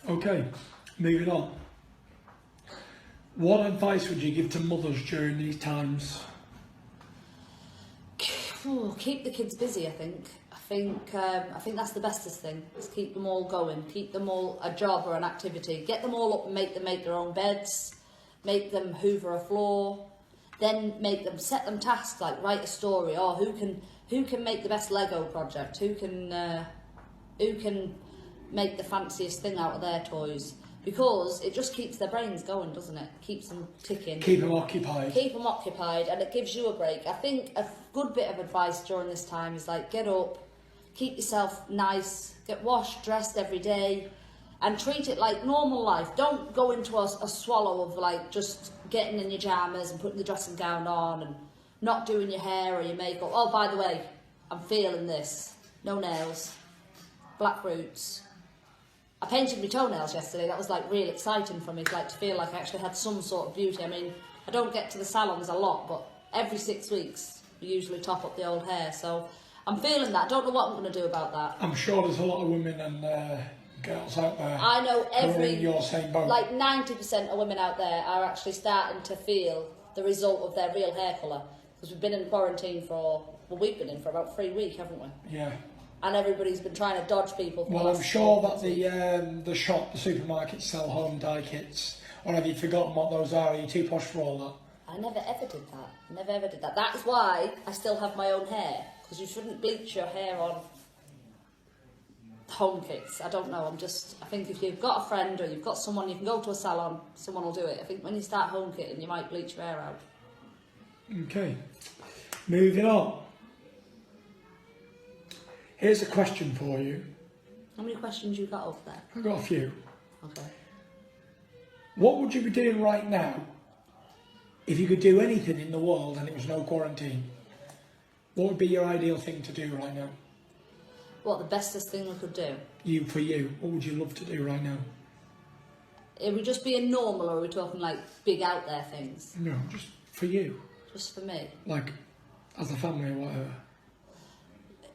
Okay, moving on. What advice would you give to mothers during these times? Keep the kids busy, I think. I think that's the bestest thing, is keep them all going, keep them all a job or an activity, get them all up and make them make their own beds, make them hoover a floor, then set them tasks like write a story, or who can make the best Lego project, who can make the fanciest thing out of their toys, because it just keeps their brains going, doesn't it? Keeps them ticking. Keep them occupied. Keep them occupied, and it gives you a break. I think a good bit of advice during this time is like, get up, keep yourself nice, get washed, dressed every day, and treat it like normal life. Don't go into a swallow of like just getting in your pyjamas and putting the dressing gown on and not doing your hair or your makeup. Oh, by the way, I'm feeling this. No nails, black roots. I painted my toenails yesterday. That was like real exciting for me, like to feel like I actually had some sort of beauty. I mean, I don't get to the salons a lot, but every 6 weeks we usually top up the old hair. So I'm feeling that. Don't know what I'm going to do about that. I'm sure there's a lot of women and girls out there. I know who are in your same boat. Like 90% of women out there are actually starting to feel the result of their real hair colour, because we've been in quarantine we've been in for about 3 weeks, haven't we? Yeah. And everybody's been trying to dodge people. Well, I'm sure that the supermarkets sell home dye kits. Or have you forgotten what those are? Are you too posh for all that? I never ever did that. Never ever did that. That is why I still have my own hair, because you shouldn't bleach your hair on home kits. I don't know. I think if you've got a friend or you've got someone, you can go to a salon, someone will do it. I think when you start home kitting, you might bleach your hair out. Okay. Moving on. Here's a question for you. How many questions you got up there? I've got a few. Okay. What would you be doing right now if you could do anything in the world and it was no quarantine? What would be your ideal thing to do right now? What, the bestest thing we could do? For you, what would you love to do right now? Are we just being normal, or are we talking like big out there things? No, just for you. Just for me? Like, as a family or whatever.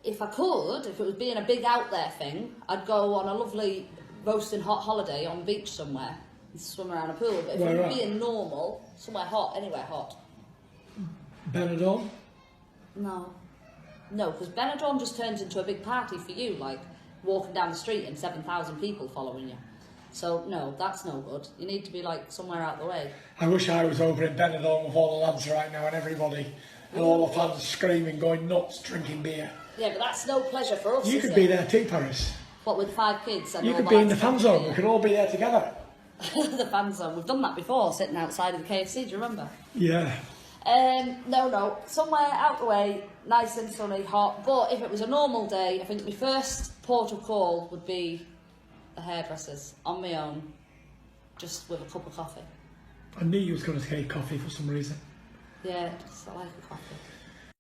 If it was being a big out there thing, I'd go on a lovely roasting hot holiday on the beach somewhere and swim around a pool. But if it was being normal, somewhere hot, anywhere hot. Benidorm? No, because Benidorm just turns into a big party for you, like walking down the street and 7,000 people following you. So no, that's no good. You need to be like somewhere out the way. I wish I was over in Benidorm with all the lads right now and everybody, and all the fans screaming, going nuts, drinking beer. Yeah, but that's no pleasure for us. You could be there too, Paris. What, with 5 kids? And you could be in the fan zone. We could all be there together. The fan zone. We've done that before, sitting outside of the KFC. Do you remember? Yeah. No. Somewhere out the way, nice and sunny, hot. But if it was a normal day, I think my first port of call would be the hairdressers on my own, just with a cup of coffee. I knew you was going to take coffee for some reason. Yeah, just I like a coffee.